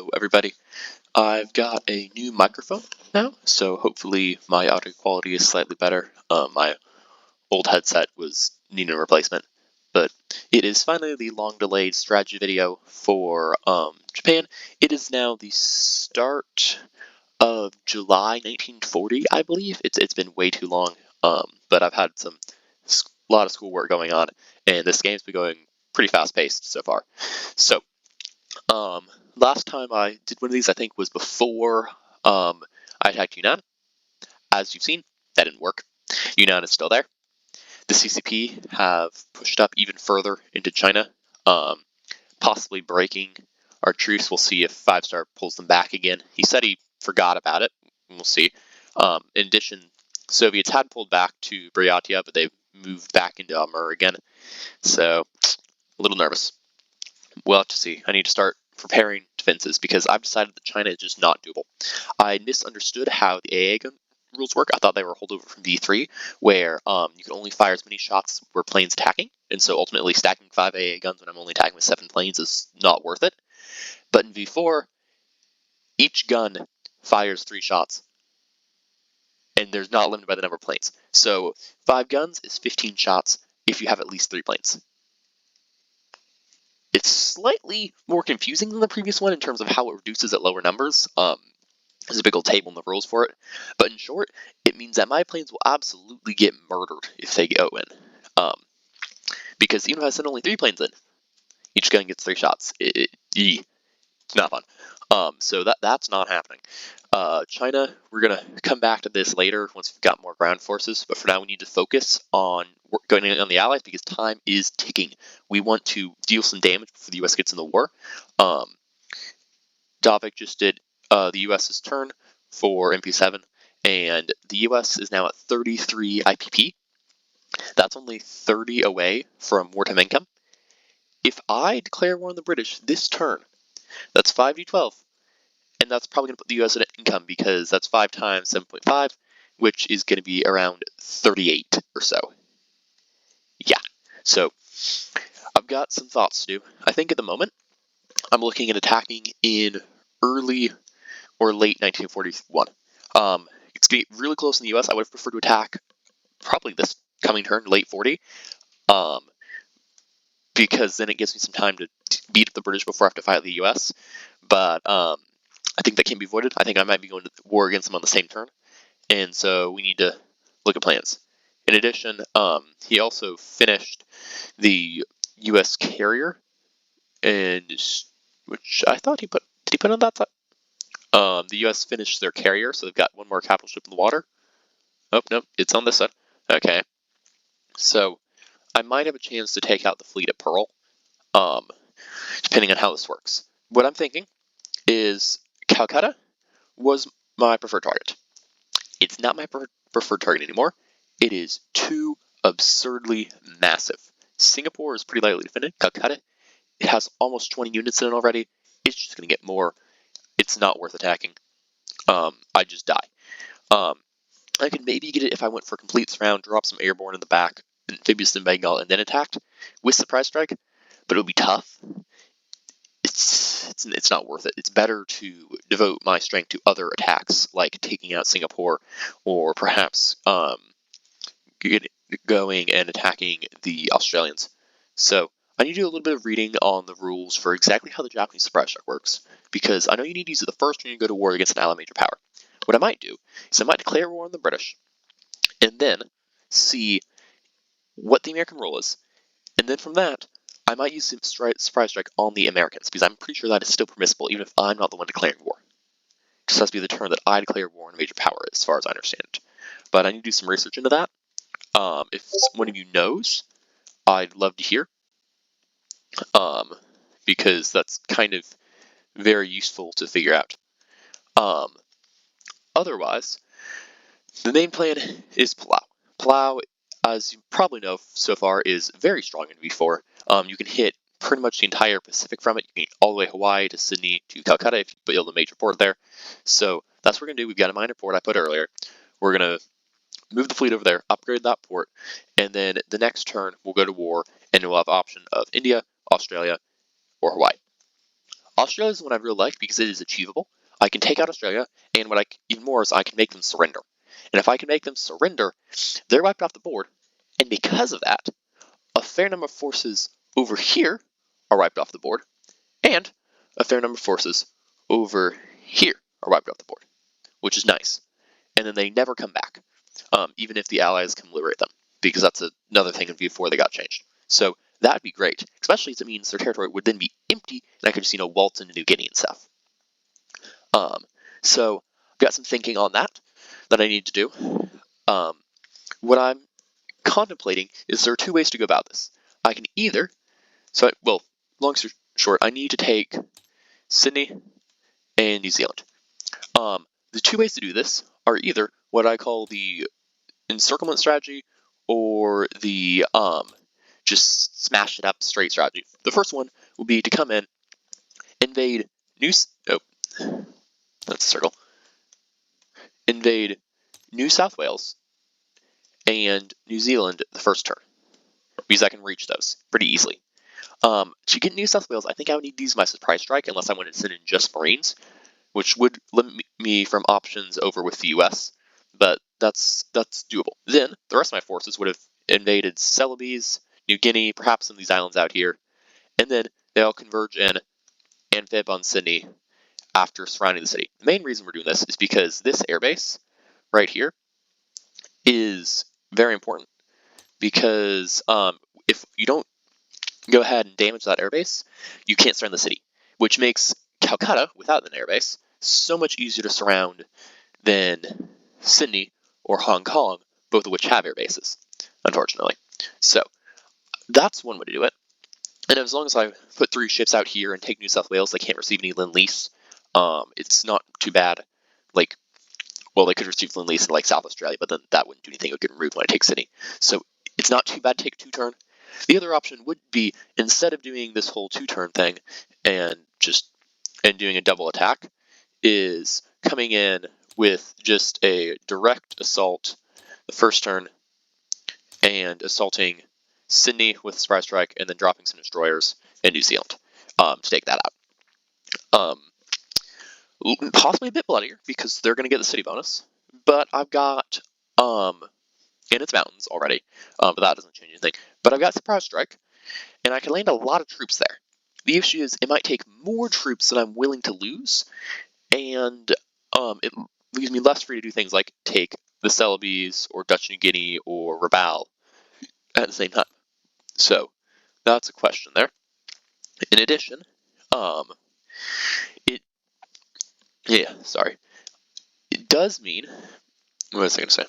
Hello everybody. I've got a new microphone now, so hopefully my audio quality is slightly better. My old headset was needing a replacement, but it is finally the long-delayed strategy video for Japan. It is now the start of July 1940, I believe. It's been way too long, but I've had a lot of schoolwork going on, and this game's been going pretty fast-paced so far. So last time I did one of these, I think, was before I attacked Yunnan. As you've seen, that didn't work. Yunnan is still there. The CCP have pushed up even further into China, possibly breaking our truce. We'll see if 5-star pulls them back again. He said he forgot about it. We'll see. In addition, Soviets had pulled back to Buryatia, but they've moved back into Amur again. So, a little nervous. We'll have to see. I need to start preparing defenses because I've decided that China is just not doable. I misunderstood how the AA gun rules work. I thought they were holdover from V3, where you can only fire as many shots where planes attacking, and so ultimately stacking 5 AA guns when I'm only attacking with 7 planes is not worth it. But in V4, each gun fires 3 shots, and there's not limited by the number of planes. So 5 guns is 15 shots if you have at least 3 planes. It's slightly more confusing than the previous one in terms of how it reduces at lower numbers. There's a big old table in the rules for it. But in short, it means that my planes will absolutely get murdered if they go in. Because even if I send only 3 planes in, each gun gets 3 shots. It's not fun. So that's not happening. China, we're going to come back to this later once we've got more ground forces. But for now, we need to focus on going in on the Allies because time is ticking. We want to deal some damage before the U.S. gets in the war. Davik just did the U.S.'s turn for MP7, and the U.S. is now at 33 IPP. That's only 30 away from wartime income. If I declare war on the British this turn, that's 5d12, and that's probably going to put the U.S. at income because that's 5 times 7.5, which is going to be around 38 or so. Yeah, so I've got some thoughts to do. I think at the moment, I'm looking at attacking in early or late 1941. It's going to be really close in the U.S. I would have preferred to attack probably this coming turn, late 40, because then it gives me some time to beat up the British before I have to fight the U.S. But I think that can be avoided. I think I might be going to war against them on the same turn, and so we need to look at plans. In addition, he also finished the U.S. carrier, and which I thought he put. Did he put on that side? The U.S. finished their carrier, so they've got one more capital ship in the water. Oh, no, it's on this side. Okay. So, I might have a chance to take out the fleet at Pearl, depending on how this works. What I'm thinking is Calcutta was my preferred target. It's not my preferred target anymore. It is too absurdly massive. Singapore is pretty lightly defended. Calcutta, it has almost 20 units in it already. It's just going to get more. It's not worth attacking. I just die. I could maybe get it if I went for complete surround, drop some airborne in the back, amphibious in Bengal, and then attacked with surprise strike, but it would be tough. It's not worth it. It's better to devote my strength to other attacks, like taking out Singapore, or perhaps going and attacking the Australians. So I need to do a little bit of reading on the rules for exactly how the Japanese surprise strike works, because I know you need to use it the first when you go to war against an allied major power. What I might do is I might declare war on the British, and then see what the American rule is, and then from that, I might use some surprise strike on the Americans, because I'm pretty sure that is still permissible, even if I'm not the one declaring war. It just has to be the turn that I declare war on a major power, as far as I understand it. But I need to do some research into that. If one of you knows, I'd love to hear, because that's kind of very useful to figure out. Otherwise, the main plan is Palau. Palau, as you probably know so far, is very strong in V4. You can hit pretty much the entire Pacific from it. You can get all the way Hawaii to Sydney to Calcutta if you build a major port there. So that's what we're going to do. We've got a minor port I put earlier. We're going to move the fleet over there, upgrade that port, and then the next turn we'll go to war, and we'll have option of India, Australia, or Hawaii. Australia is one I really like because it is achievable. I can take out Australia, and what even more is I can make them surrender. And if I can make them surrender, they're wiped off the board. And because of that, a fair number of forces over here are wiped off the board, and a fair number of forces over here are wiped off the board, which is nice. And then they never come back, even if the Allies can liberate them, because that's another thing in V4 they got changed. So that'd be great, especially as it means their territory would then be empty, and I could just, waltz into New Guinea and stuff. So I've got some thinking on that I need to do. What I'm contemplating is there are two ways to go about this. I can either, long story short, I need to take Sydney and New Zealand. The two ways to do this are either what I call the encirclement strategy or the just smash it up straight strategy. The first one will be to come in, invade invade New South Wales and New Zealand the first turn, because I can reach those pretty easily. To get New South Wales, I think I would need to use my surprise strike unless I wanted to send in just Marines, which would limit me from options over with the US, but that's doable. Then the rest of my forces would have invaded Celebes, New Guinea, perhaps some of these islands out here, and then they all converge in amphib on Sydney after surrounding the city. The main reason we're doing this is because this airbase right here is very important, because if you don't go ahead and damage that airbase, you can't surround the city, which makes Calcutta, without an airbase, so much easier to surround than Sydney or Hong Kong, both of which have air bases, unfortunately. So that's one way to do it. And as long as I put 3 ships out here and take New South Wales, they can't receive any Lend-Lease. It's not too bad. They could receive Lend-Lease in South Australia, but then that wouldn't do anything. It would get removed when I take Sydney. So it's not too bad to take a 2-turn. The other option would be, instead of doing this whole 2-turn thing and doing a double attack, is coming in with just a direct assault the first turn and assaulting Sydney with a surprise strike, and then dropping some destroyers in New Zealand to take that out. Possibly a bit bloodier because they're going to get the city bonus, but I've got in its mountains already, but that doesn't change anything. But I've got surprise strike, and I can land a lot of troops there. The issue is it might take more troops than I'm willing to lose, and it leaves me less free to do things like take the Celebes or Dutch New Guinea or Rabaul at the same time. So that's a question there. In addition, it does mean, what was I going to say?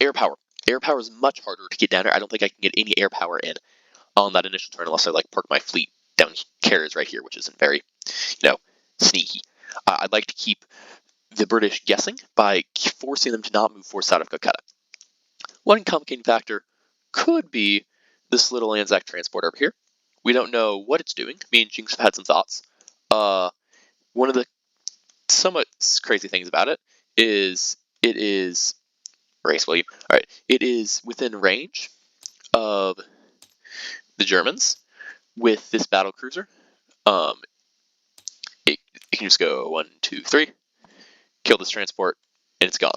Air power. Air power is much harder to get down there. I don't think I can get any air power in on that initial turn unless I park my fleet down carriers right here, which isn't very, sneaky. I'd like to keep the British guessing by forcing them to not move force out of Calcutta. One complicating factor could be this little Anzac transport over here. We don't know what it's doing. Me and Jinx have had some thoughts. One of the somewhat crazy things about it is it is it is within range of the Germans with this battle cruiser. It can just go 1, 2, 3, kill this transport, and it's gone.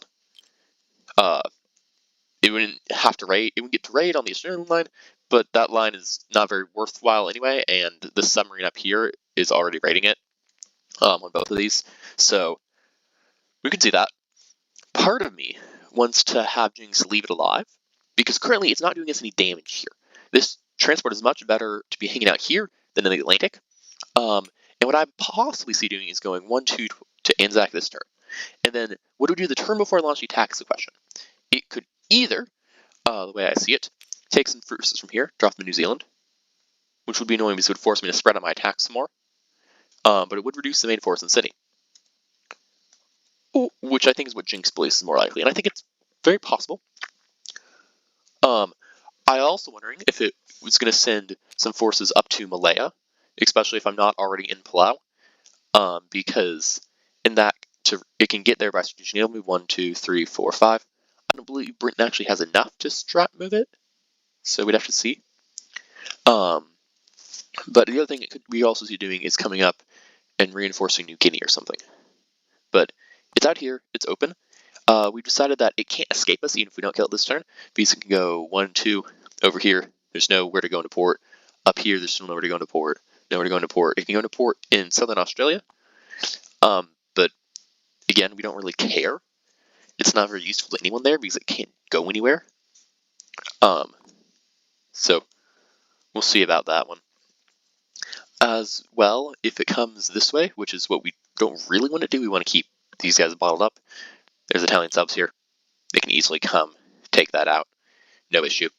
It wouldn't have to raid. It would get to raid on the Australian line, but that line is not very worthwhile anyway, and the submarine up here is already raiding it on both of these. So we could see that. Part of me wants to have Jinx leave it alive, because currently it's not doing us any damage here. This transport is much better to be hanging out here than in the Atlantic. And what I possibly see doing is going 1, 2 to Anzac this turn. And then what do we do the turn before I launch the attack is the question. It could either, the way I see it, take some forces from here, drop them in New Zealand, which would be annoying because it would force me to spread out my attacks some more. But it would reduce the main force in Sydney, which I think is what Jinx believes is more likely, and I think it's very possible. I also wondering if it was going to send some forces up to Malaya, especially if I'm not already in Palau, because in that it can get there by strategic naval move 1, 2, 3, 4, 5. I don't believe Britain actually has enough to strat move it, so we'd have to see. But the other thing it could we also see doing is coming up and reinforcing New Guinea or something. But it's out here, it's open. We decided that it can't escape us even if we don't kill it this turn, because it can go 1, 2 over here. There's nowhere to go into port. Up here, there's still nowhere to go into port. Nowhere to go into port. It can go into port in southern Australia. But again, we don't really care. It's not very useful to anyone there because it can't go anywhere. So we'll see about that one. As well, if it comes this way, which is what we don't really want to do, we want to keep these guys bottled up. There's Italian subs here. They can easily come take that out. No issue.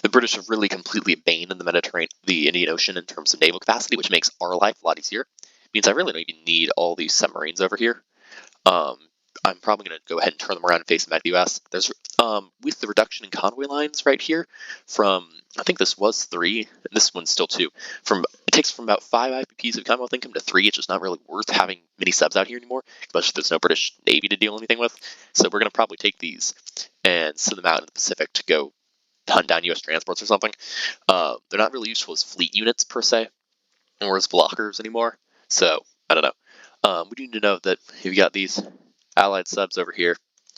The British have really completely abandoned the Mediterranean, the Indian Ocean in terms of naval capacity, which makes our life a lot easier. It means I really don't even need all these submarines over here. I'm probably going to go ahead and turn them around and face them back to the US. There's with the reduction in convoy lines right here from, I think this was 3, and this one's still 2. It takes from about 5 IPPs of Commonwealth income to 3. It's just not really worth having many subs out here anymore, especially if there's no British Navy to deal anything with. So we're going to probably take these and send them out in the Pacific to go hunt down US transports or something. They're not really useful as fleet units per se, or as blockers anymore. So I don't know. We need to know that if you got these Allied subs over here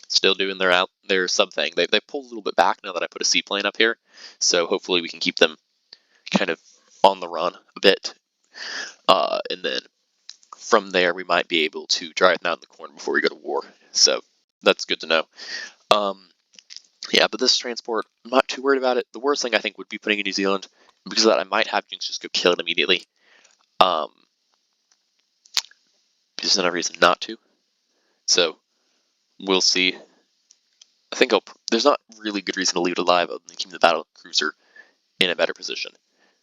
still doing their sub thing, they pulled a little bit back now that I put a seaplane up here. So hopefully we can keep them kind of on the run a bit, and then from there we might be able to drive them out in the corner before we go to war. So that's good to know. Yeah, but this transport, I'm not too worried about it. The worst thing I think would be putting in New Zealand, because of that I might have Jinx just go kill it immediately. There's no reason not to. So we'll see. I think there's not really good reason to leave it alive other than keeping the battle cruiser in a better position.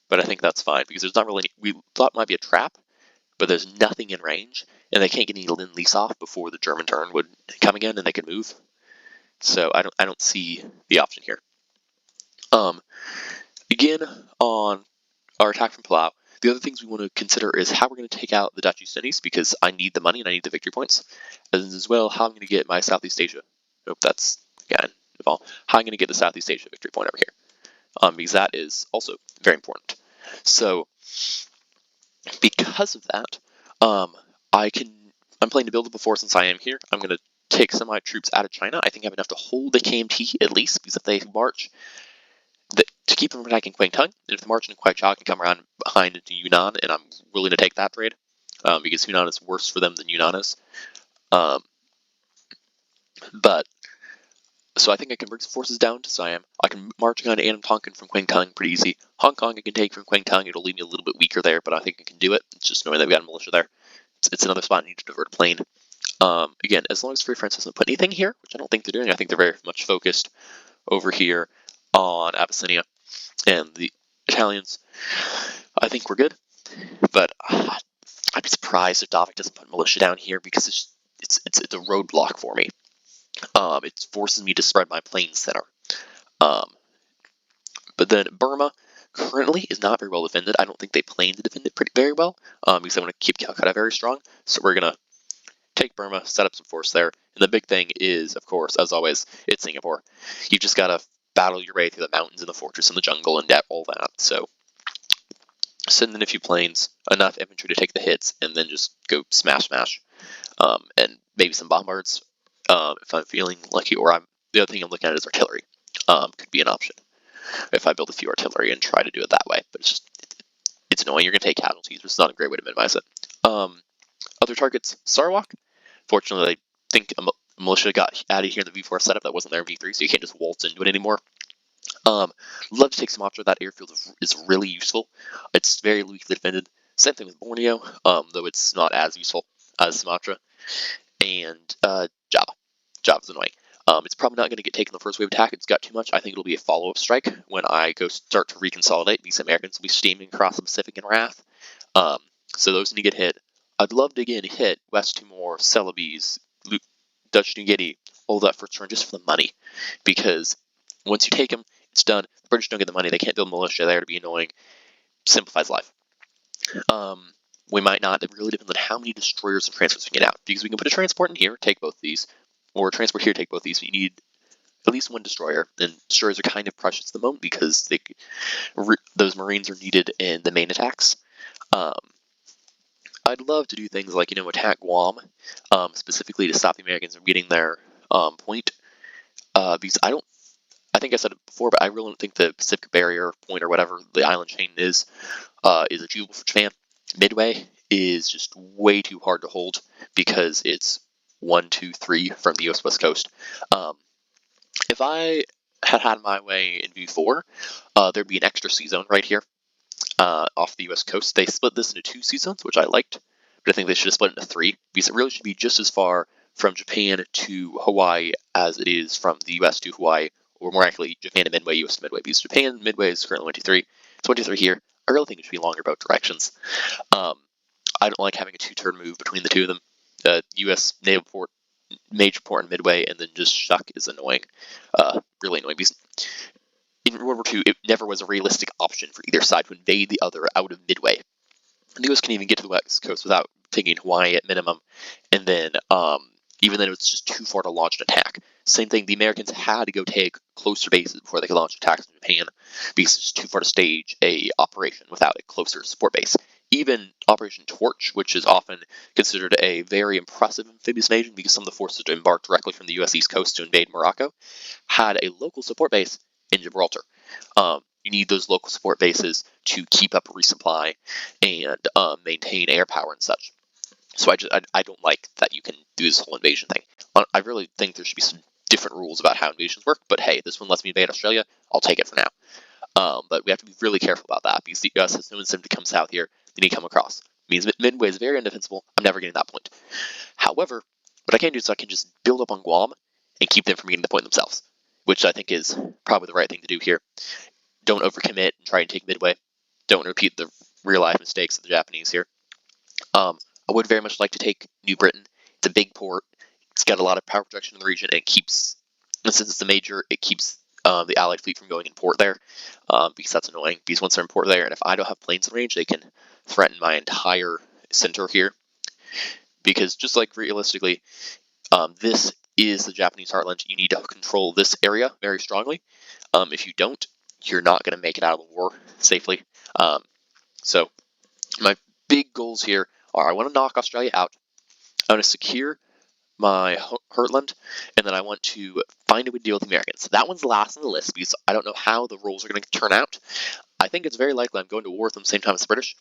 But I think that's fine because there's not really we thought it might be a trap, but there's nothing in range, and they can't get any Lend-Lease off before the German turn would come again, and they could move. So I don't see the option here. Again, on our attack from Palau, the other things we want to consider is how we're going to take out the Dutch East Indies, because I need the money and I need the victory points, as well how I'm going to get my Southeast Asia. Nope, that's again how I'm going to get the Southeast Asia victory point over here, because that is also very important. So because of that, I'm planning to build up a force since I am here. I'm going to take some of my troops out of China. I think I have enough to hold the KMT at least, because if they march, to keep them from attacking Kwangtung, and if they march into Kwaichow, I can come around behind into Yunnan, and I'm willing to take that trade, because Yunnan is worse for them than Yunnan is. But so I think I can bring some forces down to Siam. I can march on to Annam Tonkin from Kwangtung pretty easy. Hong Kong I can take from Kwangtung. It'll leave me a little bit weaker there, but I think I can do it. It's just knowing that we got a militia there. It's another spot I need to divert a plane. Again, as long as Free France doesn't put anything here, which I don't think they're doing, I think they're very much focused over here on Abyssinia and the Italians. I think we're good, but I'd be surprised if Davik doesn't put militia down here, because it's a roadblock for me. It forces me to spread my planes thinner. But then Burma currently is not very well defended. I don't think they plan to defend it very well, because I want to keep Calcutta very strong. So we're going to take Burma, set up some force there. And the big thing is, of course, as always, it's Singapore. You've just got to battle your way through the mountains and the fortress and the jungle and all that. So send in a few planes, enough infantry to take the hits, and then just go smash. And maybe some bombards, if I'm feeling lucky, or the other thing I'm looking at is artillery. Could be an option if I build a few artillery and try to do it that way. But it's annoying. You're going to take casualties, but it's not a great way to minimize it. Other targets, Sarawak. Fortunately, I think a militia got added here in the V4 setup that wasn't there in V3, so you can't just waltz into it anymore. Love to take Sumatra. That airfield is really useful. It's very weakly defended. Same thing with Borneo, though it's not as useful as Sumatra. And Java. Java's annoying. It's probably not going to get taken the first wave attack. It's got too much. I think it'll be a follow-up strike when I go start to reconsolidate. These Americans will be steaming across the Pacific in wrath. So those need to get hit. I'd love to again hit West Timor, Celebes, Dutch New Guinea, all that first turn just for the money. Because once you take them, it's done. The British don't get the money. They can't build militia there to be annoying. Simplifies life. We might not. It really depends on how many destroyers and transports we can get out. Because we can put a transport in here, take both these, or a transport here, take both these. You need at least one destroyer, and destroyers are kind of precious at the moment because those Marines are needed in the main attacks. I'd love to do things like, attack Guam, specifically to stop the Americans from getting their point, because I think I said it before, but I really don't think the Pacific Barrier point or whatever the island chain is achievable for Japan. Midway is just way too hard to hold because it's 1, 2, 3 from the U.S. West Coast. If I had my way in V4, there'd be an extra sea zone right here off the U.S. coast. They split this into 2 sea zones, which I liked, but I think they should have split it into 3 because it really should be just as far from Japan to Hawaii as it is from the U.S. to Hawaii, or more accurately, Japan to Midway, U.S. to Midway, because Japan Midway is currently 1, 2, 3. It's 1, 2, 3 here. I really think it should be longer both directions. I don't like having a 2-turn move between the two of them. U.S. naval port, major port in Midway, and then just Shuck is annoying. Really annoying because in World War II, it never was a realistic option for either side to invade the other out of Midway. The U.S. can even get to the West Coast without taking Hawaii at minimum, and then even then it was just too far to launch an attack. Same thing, the Americans had to go take closer bases before they could launch attacks in Japan because it's too far to stage a operation without a closer support base. Even Operation Torch, which is often considered a very impressive amphibious invasion because some of the forces embarked directly from the U.S. East Coast to invade Morocco, had a local support base in Gibraltar. You need those local support bases to keep up resupply and maintain air power and such. So I don't like that you can do this whole invasion thing. I really think there should be some different rules about how invasions work, but hey, this one lets me invade Australia. I'll take it for now. But we have to be really careful about that because the US has no incentive to come south here. They need to come across. It means Midway is very undefensible. I'm never getting that point. However, what I can do is I can just build up on Guam and keep them from getting the point themselves, which I think is probably the right thing to do here. Don't overcommit and try and take Midway. Don't repeat the real-life mistakes of the Japanese here. I would very much like to take New Britain. It's a big port. It's got a lot of power projection in the region, and since it's a major, it keeps the Allied fleet from going in port there, because that's annoying. Because once they're in port there, and if I don't have planes in range, they can threaten my entire center here. Because just like realistically, this is the Japanese heartland. You need to control this area very strongly. If you don't, you're not going to make it out of the war safely. So my big goals here are I want to knock Australia out. I want to secure my heartland, and then I want to find a way to deal with the Americans. That one's last on the list because I don't know how the rules are going to turn out. I think it's very likely I'm going to war with them the same time as the British.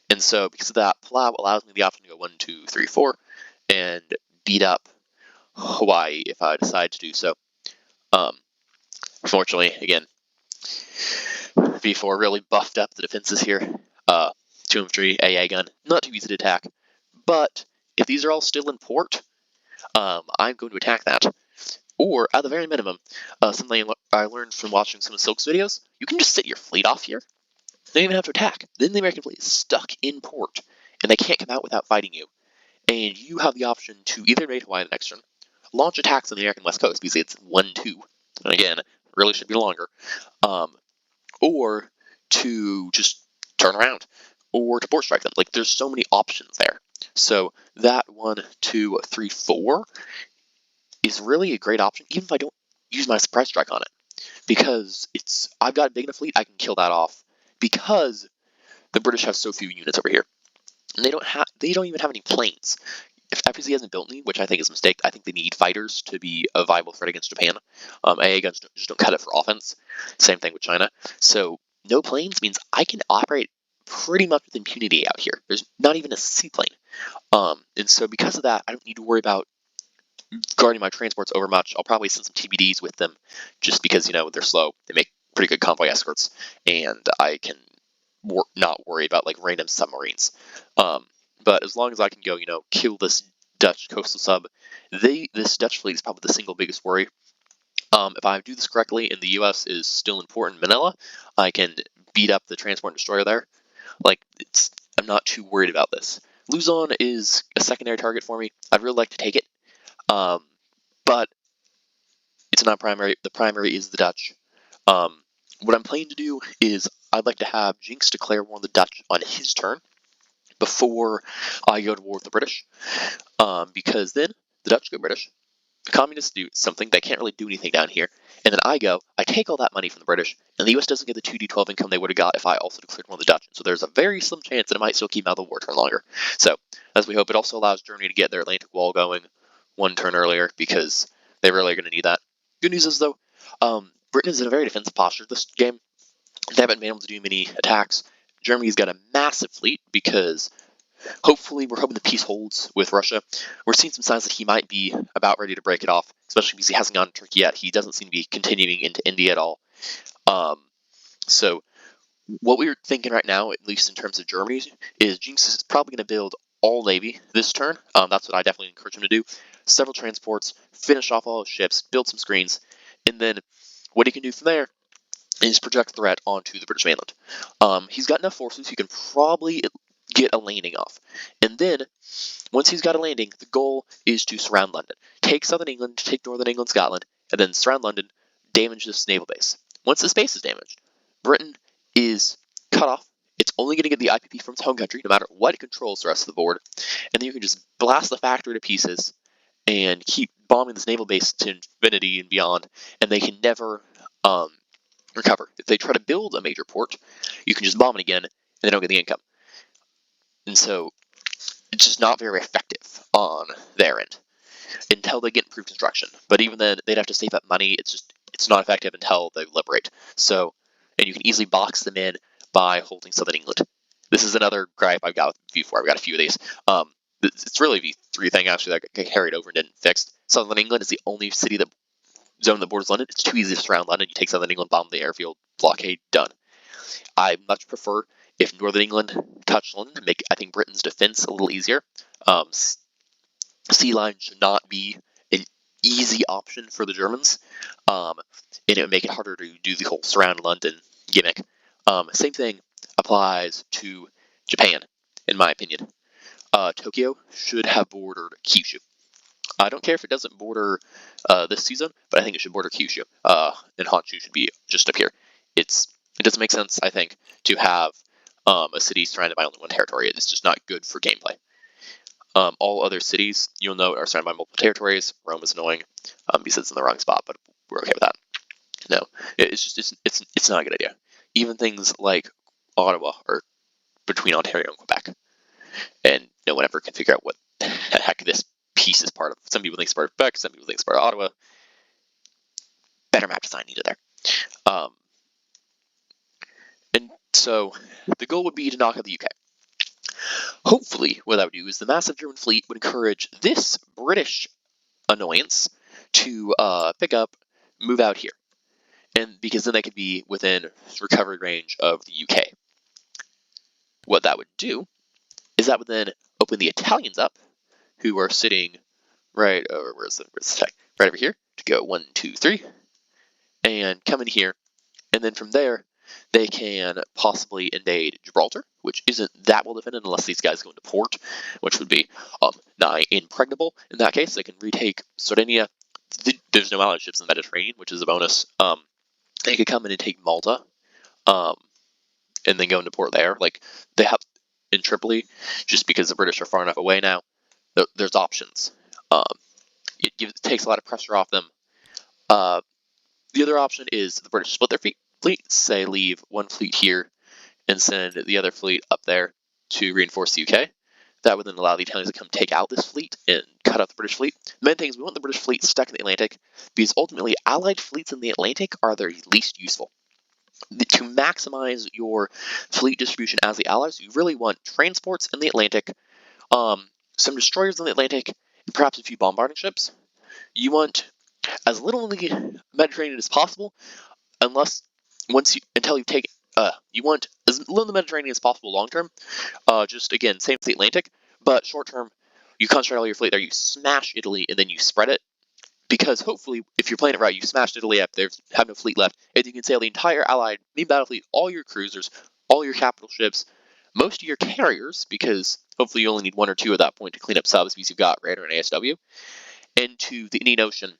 And so because of that, Palau allows me the option to go 1, 2, 3, 4 and beat up Hawaii if I decide to do so. Unfortunately, again, V4 really buffed up the defenses here. 2 infantry, AA gun, not too easy to attack. But if these are all still in port, I'm going to attack that. Or, at the very minimum, something I learned from watching some of Silk's videos, you can just sit your fleet off here. They don't even have to attack. Then the American fleet is stuck in port, and they can't come out without fighting you. And you have the option to either invade Hawaii the next turn, launch attacks on the American West Coast, because it's 1-2, and again, it really should be longer, or to just turn around, or to port strike them. Like, there's so many options there. So that 1, 2, 3, 4 is really a great option, even if I don't use my surprise strike on it, because I've got a big enough fleet I can kill that off, because the British have so few units over here, and they don't even have any planes. If FPC hasn't built any, which I think is a mistake, I think they need fighters to be a viable threat against Japan. AA guns just don't cut it for offense. Same thing with China. So no planes means I can operate pretty much with impunity out here. There's not even a seaplane. And so because of that, I don't need to worry about guarding my transports over much. I'll probably send some TBDs with them just because, they're slow. They make pretty good convoy escorts, and I can not worry about like random submarines. But as long as I can go, kill this Dutch coastal sub, this Dutch fleet is probably the single biggest worry. If I do this correctly and the U.S. is still in port in Manila, I can beat up the transport and destroyer there. I'm not too worried about this. Luzon is a secondary target for me. I'd really like to take it, but it's not primary. The primary is the Dutch. What I'm planning to do is I'd like to have Jinx declare war on the Dutch on his turn before I go to war with the British, because then the Dutch go British, the communists do something, they can't really do anything down here, and then I take all that money from the British, and the US doesn't get the 2d12 income they would have got if I also declared one of the Dutch. So there's a very slim chance that it might still keep out of the war turn longer. So, as we hope, it also allows Germany to get their Atlantic Wall going one turn earlier, because they really are going to need that. Good news is, though, Britain is in a very defensive posture this game. They haven't been able to do many attacks. Germany's got a massive fleet because hopefully we're hoping the peace holds with Russia. We're seeing some signs that he might be about ready to break it off, especially because he hasn't gone to Turkey yet. He doesn't seem to be continuing into India at all. So what we're thinking right now, at least in terms of Germany, is Jinx is probably going to build all Navy this turn. That's what I definitely encourage him to do. Several transports, finish off all his ships, build some screens, and then what he can do from there is project threat onto the British mainland. He's got enough forces, he can probably get a landing off. And then, once he's got a landing, the goal is to surround London. Take southern England, take northern England, Scotland, and then surround London, damage this naval base. Once this base is damaged, Britain is cut off. It's only going to get the IPP from its home country, no matter what it controls the rest of the board. And then you can just blast the factory to pieces and keep bombing this naval base to infinity and beyond, and they can never recover. If they try to build a major port, you can just bomb it again, and they don't get the income. And so it's just not very effective on their end until they get improved construction. But even then, they'd have to save up money. It's not effective until they liberate. So, and you can easily box them in by holding southern England. This is another gripe I've got with V4. I've got a few of these. It's really a V3 thing actually that got carried over and didn't fix. Southern England is the only city that zone that borders London. It's too easy to surround London. You take southern England, bomb the airfield, blockade, done. I much prefer if northern England touched London, make I think Britain's defense a little easier. Sea line should not be an easy option for the Germans, and it would make it harder to do the whole surround London gimmick. Same thing applies to Japan, in my opinion. Tokyo should have bordered Kyushu. I don't care if it doesn't border this season, but I think it should border Kyushu, and Honshu should be just up here. It doesn't make sense, I think, to have a city surrounded by only one territory. It's just not good for gameplay. All other cities, you'll note, are surrounded by multiple territories. Rome is annoying because it's in the wrong spot, but we're okay with that. No, it's not a good idea. Even things like Ottawa are between Ontario and Quebec, and no one ever can figure out what the heck this piece is part of. Some people think it's part of Quebec, some people think it's part of Ottawa. Better map design needed there. And so the goal would be to knock out the UK. Hopefully, what that would do is the massive German fleet would encourage this British annoyance to pick up, move out here, and because then they could be within recovery range of the UK. What that would do is that would then open the Italians up, who are sitting right over where's the tech? Right over here to go 1, 2, 3, and come in here, and then from there they can possibly invade Gibraltar, which isn't that well defended unless these guys go into port, which would be nigh impregnable. In that case, they can retake Sardinia. There's no allied ships in the Mediterranean, which is a bonus. They could come in and take Malta, and then go into port there. Like they have in Tripoli, just because the British are far enough away now. There's options. It takes a lot of pressure off them. The other option is the British split their fleet, say leave one fleet here and send the other fleet up there to reinforce the UK. That would then allow the Italians to come take out this fleet and cut out the British fleet. The main thing is we want the British fleet stuck in the Atlantic because ultimately Allied fleets in the Atlantic are their least useful. To maximize your fleet distribution as the Allies, you really want transports in the Atlantic, some destroyers in the Atlantic, and perhaps a few bombarding ships. You want as little in the Mediterranean as possible, until you take. You want as little in the Mediterranean as possible long term. Just again, same for the Atlantic, but short term, you concentrate all your fleet there. You smash Italy and then you spread it. Because hopefully, if you're playing it right, you smashed Italy up, they have no fleet left, and you can sail the entire Allied main battle fleet, all your cruisers, all your capital ships, most of your carriers, because hopefully you only need 1 or 2 at that point to clean up subs because you've got Radar and ASW, into the Indian Ocean,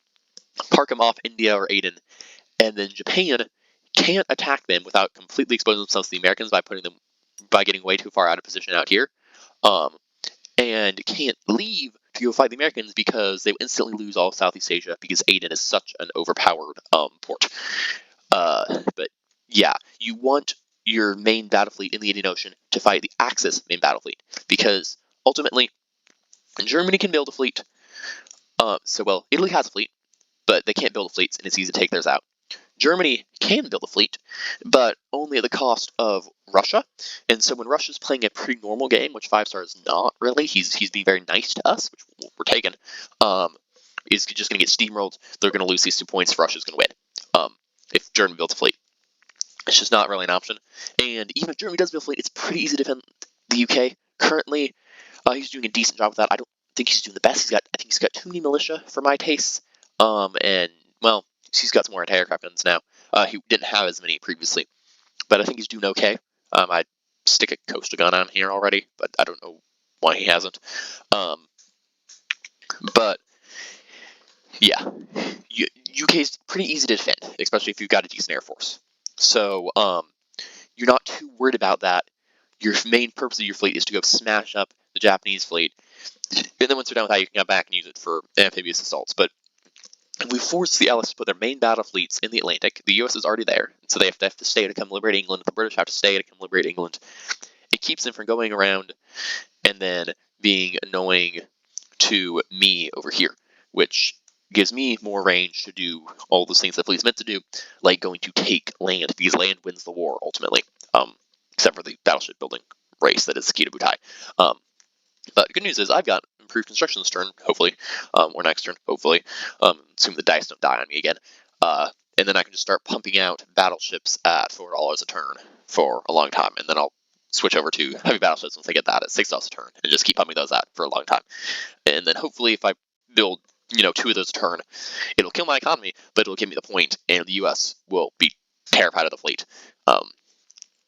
park them off India or Aden, and then Japan can't attack them without completely exposing themselves to the Americans by getting way too far out of position out here, and can't leave to go fight the Americans because they would instantly lose all of Southeast Asia because Aden is such an overpowered port. But yeah, you want your main battle fleet in the Indian Ocean to fight the Axis main battle fleet because ultimately Germany can build a fleet. Italy has a fleet, but they can't build a fleet, and it's easy to take theirs out. Germany can build a fleet, but only at the cost of Russia. And so when Russia's playing a pretty normal game, which 5-star is not really, he's being very nice to us, which we're taking, is just going to get steamrolled. They're going to lose these 2 points. Russia's going to win. If Germany builds a fleet, it's just not really an option. And even if Germany does build a fleet, it's pretty easy to defend the UK. Currently, he's doing a decent job with that. I don't think he's doing the best. I think he's got too many militia for my tastes. He's got some more anti-aircraft guns now. He didn't have as many previously, but I think he's doing okay. I'd stick a coastal gun on here already, but I don't know why he hasn't. But yeah, UK's pretty easy to defend, especially if you've got a decent air force. So you're not too worried about that. Your main purpose of your fleet is to go smash up the Japanese fleet, and then once you're done with that, you can come back and use it for amphibious assaults. But if we force the Allies to put their main battle fleets in the Atlantic, the US is already there, so they have to stay to come liberate England. The British have to stay to come liberate England. It keeps them from going around and then being annoying to me over here, which gives me more range to do all those things that fleet's meant to do, like going to take land, because land wins the war ultimately, except for the battleship building race that is GW36. But good news is I've got improved construction this turn, hopefully, or next turn, hopefully, assuming the dice don't die on me again. And then I can just start pumping out battleships at $4 a turn for a long time, and then I'll switch over to heavy battleships once I get that at $6 a turn, and just keep pumping those out for a long time. And then hopefully if I build 2 of those a turn, it'll kill my economy, but it'll give me the point, and the US will be terrified of the fleet.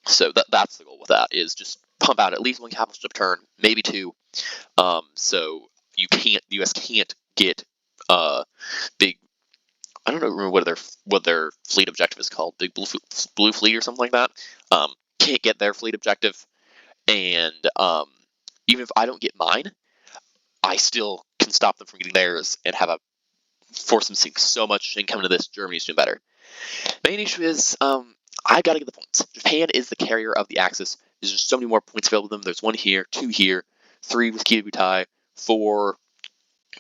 So that's the goal with that, is just pump out at least 1 capital ship turn, maybe 2. So the US can't get big. I don't remember what their fleet objective is called, big blue fleet or something like that. Can't get their fleet objective, and even if I don't get mine, I still can stop them from getting theirs and force them to sink so much and come to this. Germany's doing better. Main issue is I gotta get the points. Japan is the carrier of the Axis. There's just so many more points available to them. There's 1 here, 2 here, 3 with GW36, 4,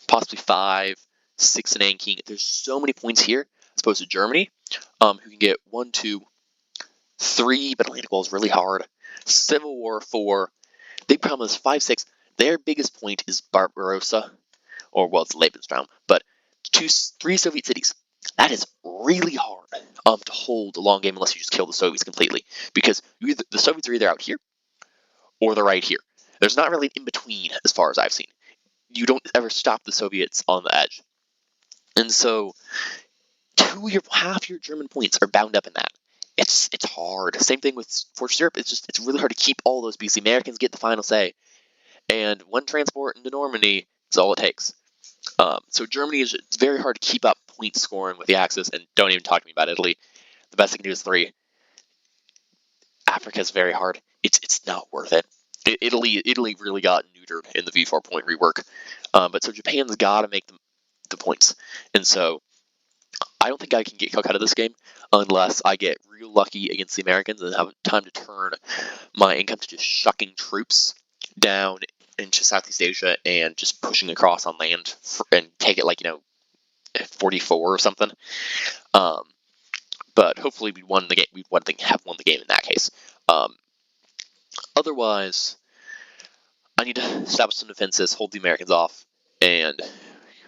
possibly 5, 6 in Nanking. There's so many points here as opposed to Germany, who can get 1, 2, 3, but Atlantic Wall is really hard. Civil War 4. Big problem is 5, 6. Their biggest point is Barbarossa, it's Lebensraum, but 3 Soviet cities. That is really hard to hold a long game unless you just kill the Soviets completely, because the Soviets are either out here or they're right here. There's not really an in-between as far as I've seen. You don't ever stop the Soviets on the edge. And so half your German points are bound up in that. It's hard. Same thing with Fortress Europe. It's really hard to keep all those because the Americans get the final say. And 1 transport into Normandy is all it takes. So Germany it's very hard to keep up point scoring with the Axis, and don't even talk to me about Italy. The best they can do is 3. Africa is very hard. It's not worth it. Italy really got neutered in the V4 point rework. But so Japan's got to make the points. And so I don't think I can get kicked out of this game unless I get real lucky against the Americans and have time to turn my income to just shucking troops down into Southeast Asia and just pushing across on land and take it 44 or something. But hopefully we won the game. We have won the game in that case. Otherwise, I need to establish some defenses, hold the Americans off, and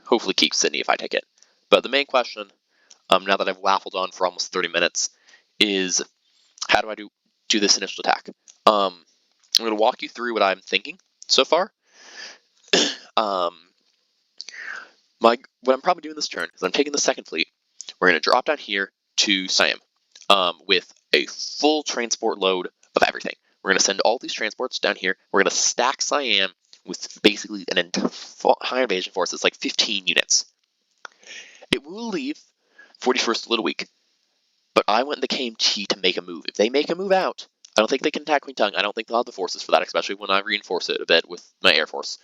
hopefully keep Sydney if I take it. But the main question, now that I've waffled on for almost 30 minutes, is how do I do this initial attack? I'm going to walk you through what I'm thinking so far. What I'm probably doing this turn is I'm taking the 2nd fleet. We're going to drop down here to Siam with a full transport load of everything. We're going to send all these transports down here. We're going to stack Siam with basically an entire invasion force. It's like 15 units. It will leave 41st a little weak, but I want the KMT to make a move. If they make a move out, I don't think they can attack Queentung. I don't think they'll have the forces for that, especially when I reinforce it a bit with my air force.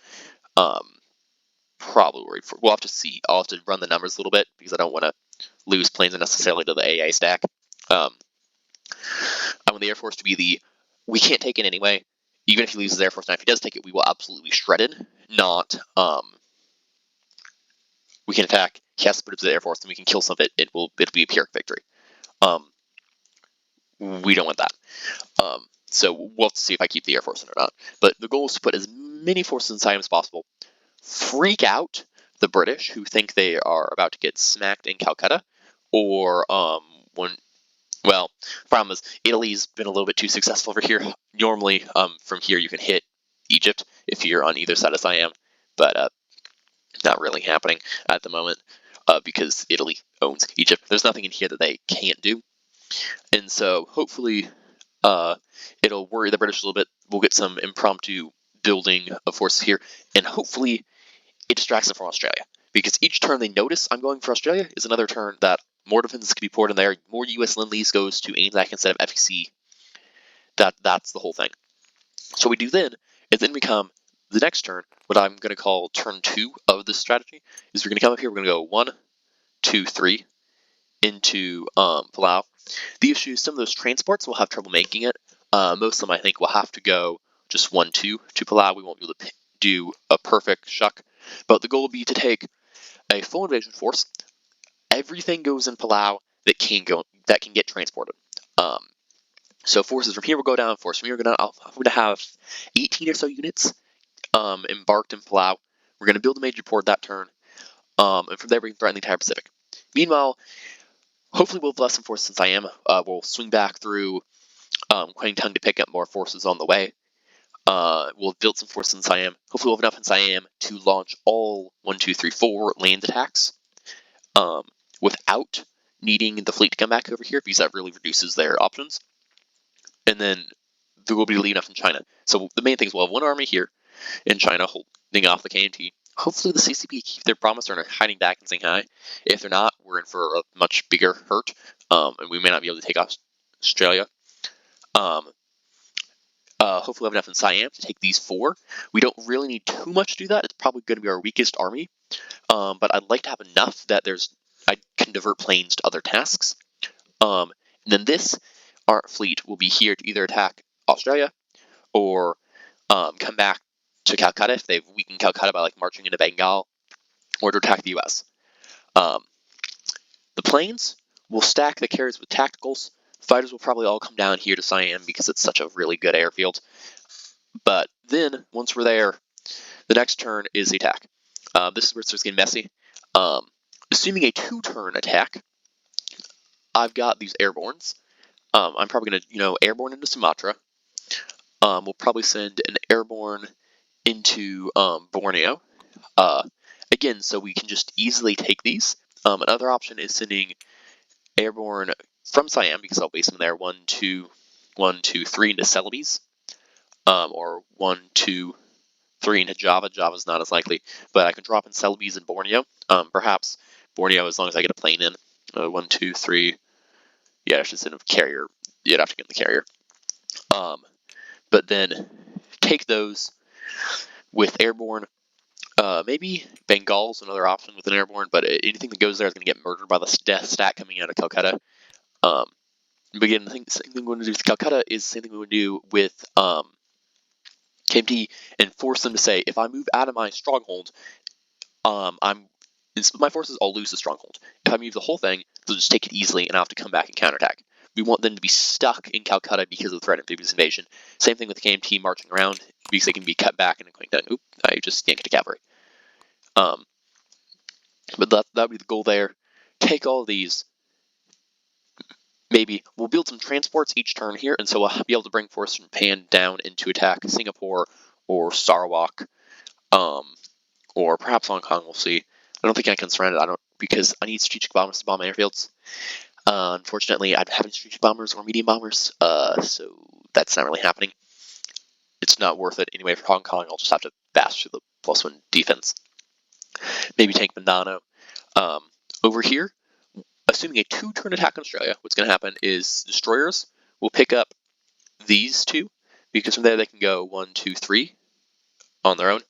probably worried for. We'll have to see. I'll have to run the numbers a little bit because I don't want to lose planes unnecessarily to the AA stack. I want the Air Force to be the we can't take it anyway. Even if he loses Air Force, now if he does take it, we will absolutely be shredded. Not we can attack. He has to put it to the Air Force, and we can kill some of it. It'll be a Pyrrhic victory. We don't want that. So we'll have to see if I keep the Air Force in or not. But the goal is to put as many forces in Siam as possible. Freak out the British, who think they are about to get smacked in Calcutta, or well, problem is Italy's been a little bit too successful over here. Normally, from here you can hit Egypt if you're on either side of Siam, but not really happening at the moment because Italy owns Egypt. There's nothing in here that they can't do, and so hopefully it'll worry the British a little bit. We'll get some impromptu building of forces here, and hopefully it distracts them from Australia. Because each turn they notice I'm going for Australia is another turn that more defenses can be poured in there. More U.S. Lend-Lease goes to ANZAC instead of FEC. That's the whole thing. So what we do then is then we come the next turn, what I'm going to call turn 2 of this strategy, is we're going to come up here, we're going to go 1, 2, 3 into Palau. The issue is some of those transports will have trouble making it. Most of them I think will have to go just 1, 2 to Palau. We won't be able to do a perfect shuck. But the goal will be to take a full invasion force. Everything goes in Palau that can get transported. So forces from here will go down. Forces from here will go down. I'm going to have 18 or so units embarked in Palau. We're going to build a major port that turn, and from there we can threaten the entire Pacific. Meanwhile, hopefully we'll have less some forces in Siam. We'll swing back through Kwangtung to pick up more forces on the way. We'll build some forces in Siam. Hopefully we'll have enough in Siam to launch all 1, 2, 3, 4 land attacks without needing the fleet to come back over here because that really reduces their options. And then there will be lead enough in China. So the main thing is we'll have one army here in China holding off the KMT. Hopefully the CCP keep their promise and are hiding back in Shanghai. If they're not, we're in for a much bigger hurt, and we may not be able to take off Australia. Hopefully we'll have enough in Siam to take these 4. We don't really need too much to do that. It's probably going to be our weakest army, but I'd like to have enough that I can divert planes to other tasks. And then this fleet will be here to either attack Australia or come back to Calcutta if they've weakened Calcutta by marching into Bengal, or to attack the U.S. The planes will stack the carriers with tacticals. Fighters will probably all come down here to Siam because it's such a really good airfield. But then, once we're there, the next turn is the attack. This is where it starts getting messy. Assuming a 2-turn attack, I've got these airbornes. I'm probably going to, airborne into Sumatra. We'll probably send an airborne into Borneo. Again, so we can just easily take these. Another option is sending airborne from Siam, because I'll base them there, 1, 2, 1, 2, 3 into Celebes. Or 1, 2, 3 into Java. Java's not as likely, but I can drop in Celebes and Borneo. Perhaps Borneo, as long as I get a plane in. 1, 2, 3. Yeah, I should send a carrier. You'd have to get in the carrier. But then take those with airborne. Maybe Bengal's another option with an airborne, but anything that goes there is going to get murdered by the death stat coming out of Calcutta. But again, the same thing we're going to do with Calcutta is the same thing we would do with KMT, and force them to say, if I move out of my stronghold, my forces, I'll lose the stronghold. If I move the whole thing, they'll just take it easily, and I'll have to come back and counterattack. We want them to be stuck in Calcutta because of the threat of amphibious invasion. Same thing with the KMT marching around because they can be cut back and going down. Oop, I just yanked a cavalry. But that would be the goal there. Take all of these. Maybe we'll build some transports each turn here, and so we'll be able to bring forces from Japan down into attack Singapore or Sarawak, or perhaps Hong Kong. We'll see. I don't think I can surround it. Because I need strategic bombers to bomb airfields. Unfortunately, I don't have any strategic bombers or medium bombers, so that's not really happening. It's not worth it anyway for Hong Kong. I'll just have to bash through the +1 defense. Maybe take Mindanao. Over here, assuming a 2-turn attack on Australia, what's going to happen is destroyers will pick up these 2, because from there they can go 1, 2, 3 on their own.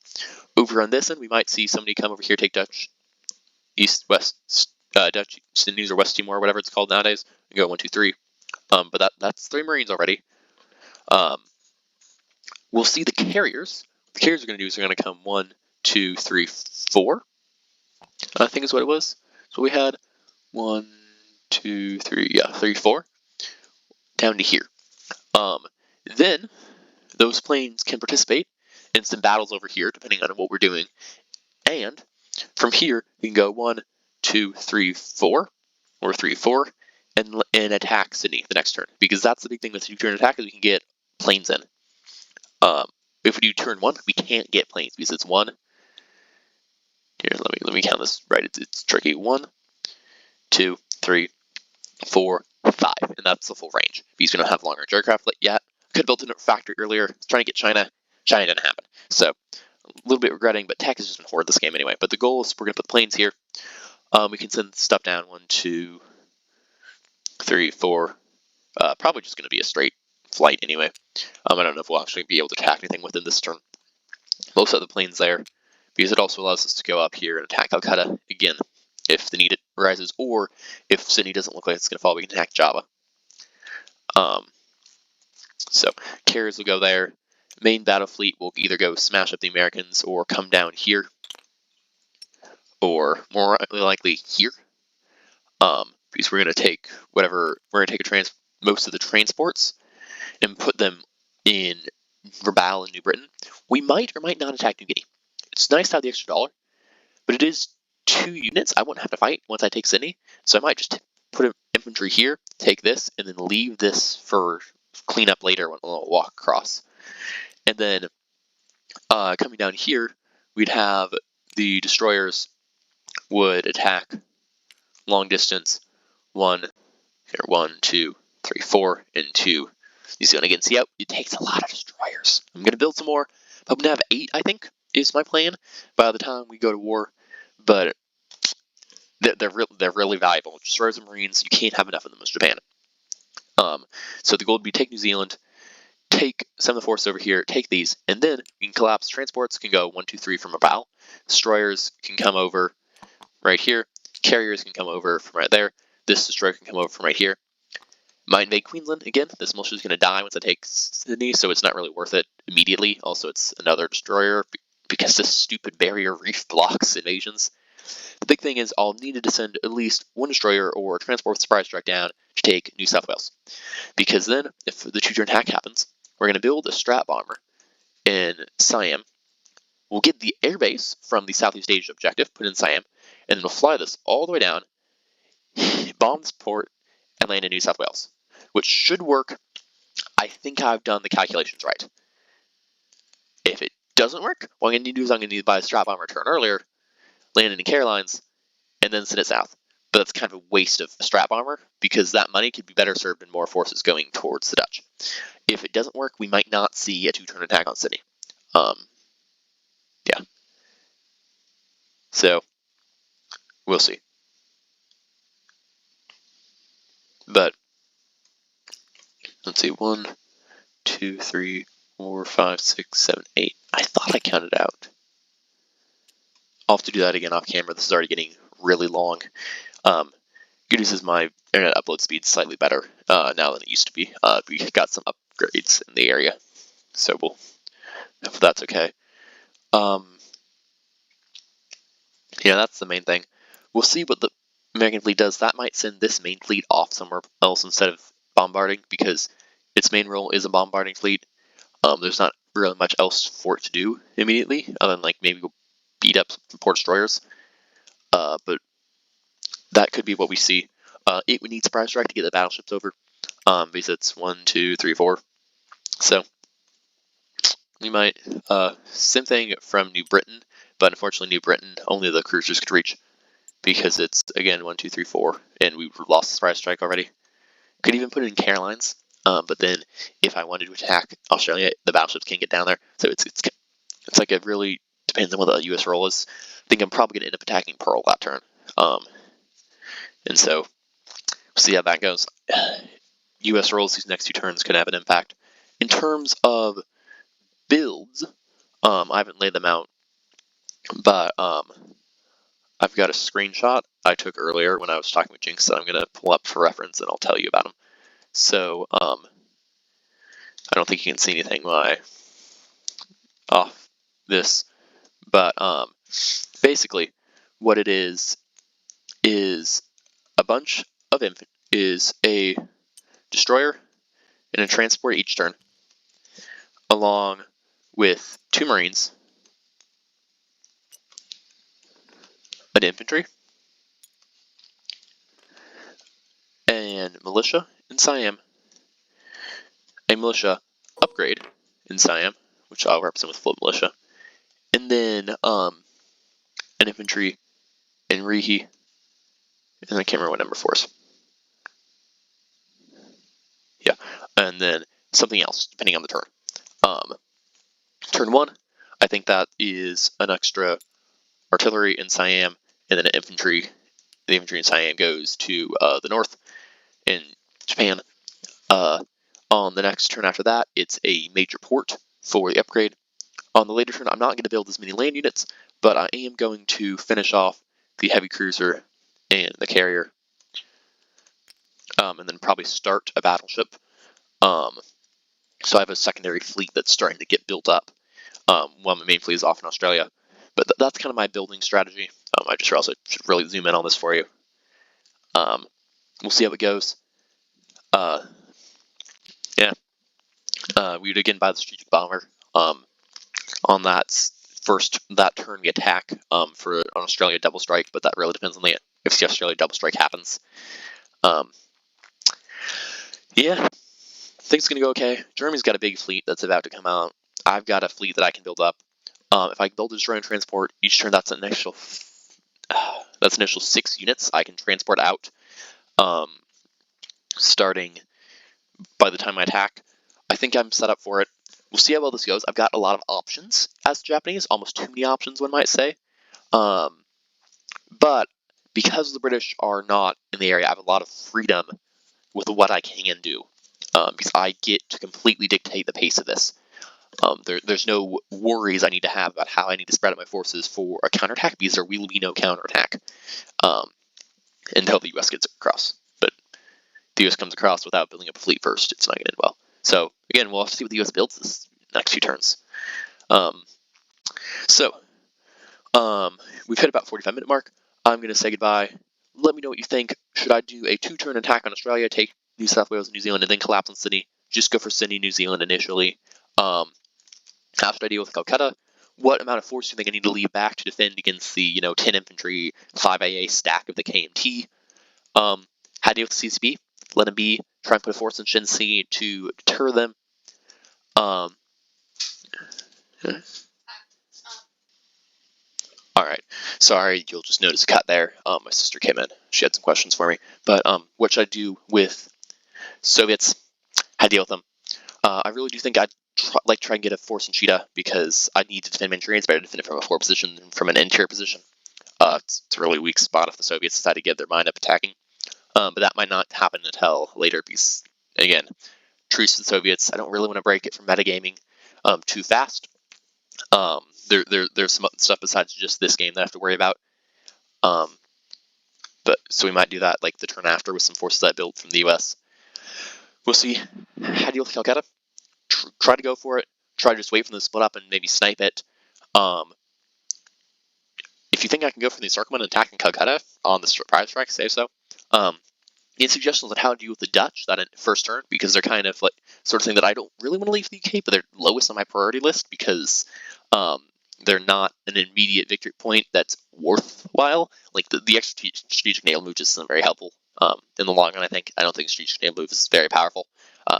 Over over on this end, we might see somebody come over here, take Dutch, East, West, Dutch East Indies or West Timor, whatever it's called nowadays, and go 1, 2, 3. But that's 3 Marines already. We'll see the carriers. What the carriers are going to do is they're going to come 1, 2, 3, 4. I think is what it was. So we had 1, 2, 3, yeah, 3, 4 down to here. Then those planes can participate in some battles over here, depending on what we're doing. And from here, we can go 1, 2, 3, 4, or 3, 4, and attack Sydney the next turn. Because that's the big thing with 2-turn attack is we can get planes in. If we do turn 1, we can't get planes because it's 1. Here, let me count this right. It's tricky. 1, 2, 3, 4, 5, and that's the full range. Because we don't have long range aircraft yet. Could have built in a factory earlier. I was trying to get China. China didn't happen. So a little bit regretting, but tech has just been horrid this game anyway. But the goal is we're going to put the planes here. We can send stuff down 1, 2, 3, 4. Probably just going to be a straight flight anyway. I don't know if we'll actually be able to attack anything within this turn. Most of the planes there, because it also allows us to go up here and attack Calcutta again if the need arises, or if Sydney doesn't look like it's going to fall, we can attack Java. So carriers will go there. Main battle fleet will either go smash up the Americans or come down here, or more likely here. Because we're going to take most of the transports and put them in Rabaul and New Britain. We might or might not attack New Guinea. It's nice to have the extra $1, but it is 2 units. I won't have to fight once I take Sydney, so I might just put infantry here, take this, and then leave this for cleanup later when we'll walk across. And then coming down here, we'd have the destroyers would attack long distance 1, 2, 3, 4, and 2. He's going to again see out. It takes a lot of destroyers. I'm going to build some more. I'm hoping to have 8, I think, is my plan by the time we go to war. But they're really valuable. Destroyers and Marines, you can't have enough of them as Japan. So the goal would be take New Zealand, take some of the forces over here, take these, and then you can collapse. Transports can go 1, 2, 3 from Rabaul. Destroyers can come over right here. Carriers can come over from right there. This destroyer can come over from right here. Might invade Queensland again. This militia is going to die once I take Sydney, so it's not really worth it immediately. Also, it's another destroyer because this stupid barrier reef blocks invasions. The big thing is I'll need to send at least 1 destroyer or a transport surprise strike down to take New South Wales. Because then, if the 2-turn hack happens, we're going to build a strat bomber in Siam. We'll get the airbase from the Southeast Asia objective, put in Siam, and then we'll fly this all the way down, bomb this port, and land in New South Wales. Which should work. I think I've done the calculations right. If it doesn't work, what I'm going to need to do is I'm going to need to buy a strat bomber return earlier, land it in Carolines, and then send it south. But that's kind of a waste of a strat bomber because that money could be better served in more forces going towards the Dutch. If it doesn't work, we might not see a 2-turn attack on Sydney. Yeah. So, we'll see. But, let's see, 1, 2, 3, 4, 5, 6, 7, 8. I thought I counted out. I'll have to do that again off camera. This is already getting really long. Good news is my internet upload speed is slightly better now than it used to be. We got some upgrades in the area, so we'll hope that's okay. Yeah, that's the main thing. We'll see what the American fleet does. That might send this main fleet off somewhere else instead of bombarding because its main role is a bombarding fleet. There's not really much else for it to do immediately other than like maybe go beat up some port destroyers. But that could be what we see. It would need surprise strike to get the battleships over because it's 1, 2, 3, 4. So we might same thing from New Britain, but unfortunately New Britain only the cruisers could reach because it's again 1, 2, 3, 4, and we lost the surprise strike already. Could even put it in Carolines, but then if I wanted to attack Australia, the battleships can't get down there. So it's like it really depends on what the U.S. role is. I think I'm probably going to end up attacking Pearl that turn, and so we'll see how that goes. U.S. roles these next 2 turns could have an impact. In terms of builds, I haven't laid them out But I've got a screenshot I took earlier when I was talking with Jinx that I'm going to pull up for reference, and I'll tell you about them. So I don't think you can see anything off this, but basically what it is a bunch of is a destroyer and a transport each turn, along with 2 Marines, an infantry, and militia in Siam, a militia upgrade in Siam, which I'll represent with full militia, and then an infantry in Rihi, and I can't remember what number 4 is. Yeah, and then something else depending on the turn. Turn 1, I think that is an extra artillery in Siam, and then an infantry. The infantry in Siam goes to the north in Japan. On the next turn after that, it's a major port for the upgrade. On the later turn, I'm not going to build as many land units, but I am going to finish off the heavy cruiser and the carrier, and then probably start a battleship. So I have a secondary fleet that's starting to get built up. While my main fleet is off in Australia, but that's kind of my building strategy. I just also should really zoom in on this for you. We'll see how it goes. Yeah, we would again buy the strategic bomber. On that turn we attack for an Australia double strike, but that really depends on if the Australia double strike happens. Yeah, I think it's gonna go okay. Germany's got a big fleet that's about to come out. I've got a fleet that I can build up. If I build a destroyer and transport each turn, that's an initial 6 units I can transport out. Starting by the time I attack, I think I'm set up for it. We'll see how well this goes. I've got a lot of options as Japanese, almost too many options, one might say. But because the British are not in the area, I have a lot of freedom with what I can do, because I get to completely dictate the pace of this. There's no worries I need to have about how I need to spread out my forces for a counterattack, because there will be no counterattack until the U.S. gets across. But if the U.S. comes across without building up a fleet first, it's not going to end well. So again, we'll have to see what the U.S. builds this next few turns. We've hit about 45-minute mark. I'm going to say goodbye. Let me know what you think. Should I do a 2-turn attack on Australia, take New South Wales and New Zealand, and then collapse on Sydney? Just go for Sydney, New Zealand initially. How should I deal with Calcutta? What amount of force do you think I need to leave back to defend against the 10 infantry, 5 AA stack of the KMT? How do you deal with the CCP? Let them be. Try and put a force in Shensi to deter them. Alright, sorry, you'll just notice a cut there. My sister came in. She had some questions for me. But what should I do with Soviets? How do I deal with them? I really do think I'd try and get a force in Cheetah, because I need to defend Manchuria. It's better to defend it from a forward position than from an interior position. It's a really weak spot if the Soviets decide to get their mind up attacking. But that might not happen until later, because, again, truce to the Soviets. I don't really want to break it from metagaming too fast. There's some stuff besides just this game that I have to worry about. But so we might do that like the turn after with some forces I built from the US. We'll see how to deal with Calcutta. Try to go for it. Try to just wait for them to split up and maybe snipe it. If you think I can go for the encirclement and attack in Calcutta on the surprise strike, say so. Any suggestions on how to deal with the Dutch that first turn, because they're kind of like sort of thing that I don't really want to leave the UK, but they're lowest on my priority list because they're not an immediate victory point that's worthwhile. Like the extra strategic naval move just isn't very helpful in the long run. I don't think strategic naval move is very powerful.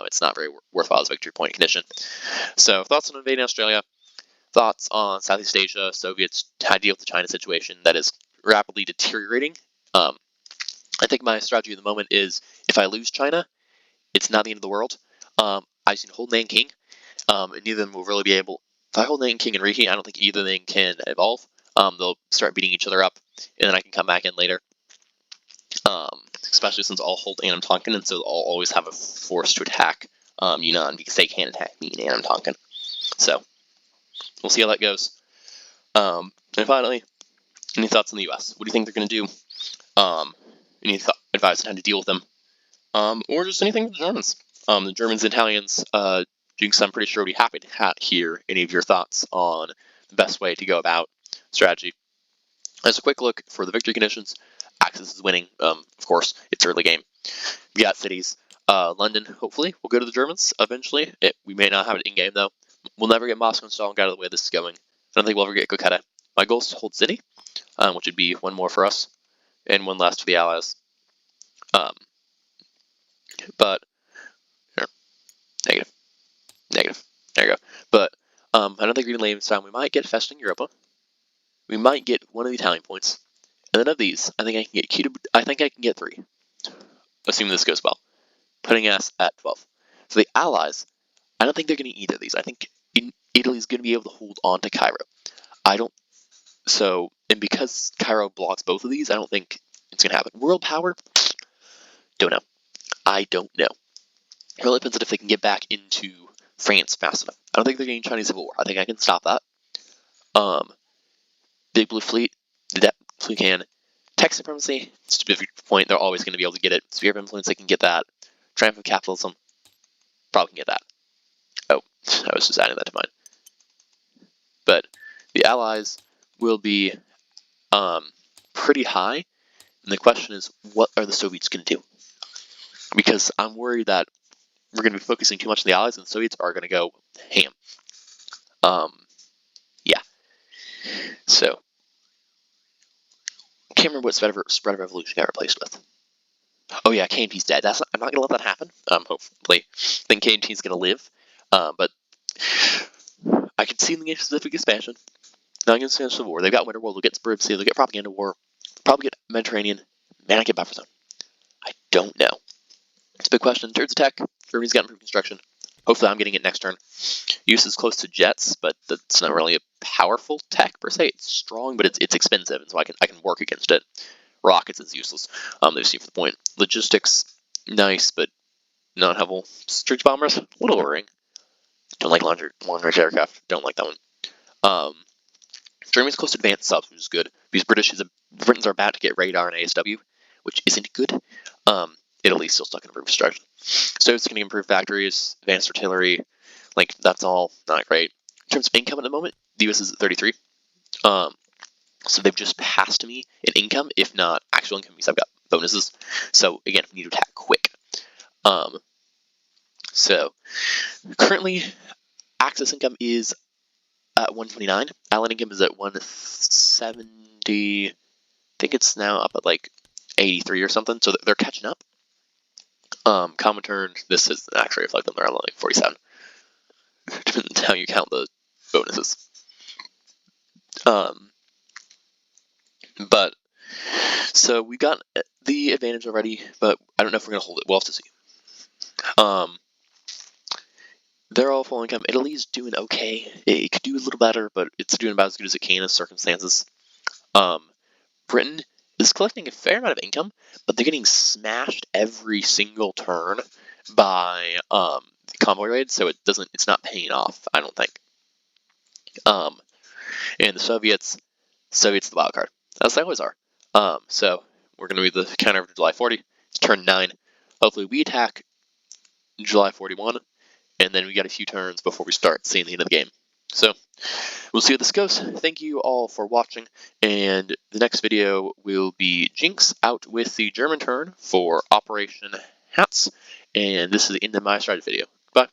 It's not very worthwhile as a victory point condition. So thoughts on invading Australia? Thoughts on Southeast Asia, Soviets, how to deal with the China situation that is rapidly deteriorating? I think my strategy at the moment is, if I lose China, it's not the end of the world. I just need to hold Nanking, and neither of them will really be able. If I hold Nanking and Rihi, I don't think either of them can evolve. They'll start beating each other up, and then I can come back in later. Especially since I'll hold Annam Tonkin, and so I'll always have a force to attack Yunnan, because they can't attack me in Annam Tonkin. So we'll see how that goes. And finally, any thoughts on the U.S.? What do you think they're going to do? Any advice on how to deal with them? Or just anything with the Germans? The Germans and Italians, Jinx, I'm pretty sure would be happy to hear any of your thoughts on the best way to go about strategy. As a quick look for the victory conditions, Axis is winning. Of course, it's early game. We got cities. London, hopefully, will go to the Germans eventually. We may not have it in-game, though. We'll never get Moscow and Stalingrad out of the way this is going. I don't think we'll ever get Kolkata. My goal is to hold City, which would be one more for us, and one last for the Allies. But, here, negative. There you go. But, I don't think we're going to lay this down. We might get Festung Europa. We might get one of the Italian points. And then of these, I think I can get 3. Assuming this goes well. Putting us at 12. So the Allies, I don't think they're going to either of these. I think Italy's going to be able to hold on to Cairo. And because Cairo blocks both of these, I don't think it's going to happen. World power? Don't know. I don't know. It really depends on if they can get back into France fast enough. I don't think they're getting Chinese Civil War. I think I can stop that. Big Blue Fleet, we can. Tech supremacy, stupid point, they're always going to be able to get it. Sphere of influence, they can get that. Triumph of capitalism, probably can get that. Oh, I was just adding that to mine. But the Allies will be pretty high, and the question is, what are the Soviets going to do? Because I'm worried that we're going to be focusing too much on the Allies, and the Soviets are going to go ham. Yeah. So, can't remember what spread of revolution got replaced with. Oh yeah, KMT's dead. I'm not gonna let that happen. Hopefully, I think KMT's gonna live. But I can see in the Pacific expansion. Not against the Civil War. They've got Winter War. They'll get Spur of Sea. They'll get Propaganda War. Probably get Mediterranean. Man, I get Buffer Zone. I don't know. It's a big question. Turns tech. Germany's got improved construction. Hopefully, I'm getting it next turn. Use is close to jets, but that's not really a powerful tech per se. It's strong, but it's expensive, and so I can work against it. Rockets is useless. They see for the point. Logistics, nice, but not helpful. Street bombers, a little worrying. Don't like long-range aircraft. Don't like that one. Germany's close to advanced subs, which is good. Because Britons are about to get radar and ASW, which isn't good. Italy's still stuck in improved construction. So it's going to improve factories, advanced artillery. Like, that's all not great. In terms of income at the moment, the US is at 33. So they've just passed me in income, if not actual income, because I've got bonuses. So again, we need to attack quick. So currently, Axis income is at 129. Allied income is at 170. I think it's now up at like 83 or something. So they're catching up. Common turn. This is actually reflecting they're on like 47. Depends on how you count the bonuses. But so we got the advantage already, but I don't know if we're gonna hold it. We'll have to see. They're all full income. Italy's doing okay. It could do a little better, but it's doing about as good as it can in circumstances. Britain is collecting a fair amount of income, but they're getting smashed every single turn by the convoy raids, so it's not paying off, I don't think. And the Soviets the wild card, as they always are. So we're going to be the counter of July 40. It's turn 9. Hopefully we attack July 41, and then we got a few turns before we start seeing the end of the game. So we'll see how this goes. Thank you all for watching, and the next video will be Jinx out with the German turn for Operation Hats, and this is the end of my strategy video. Bye.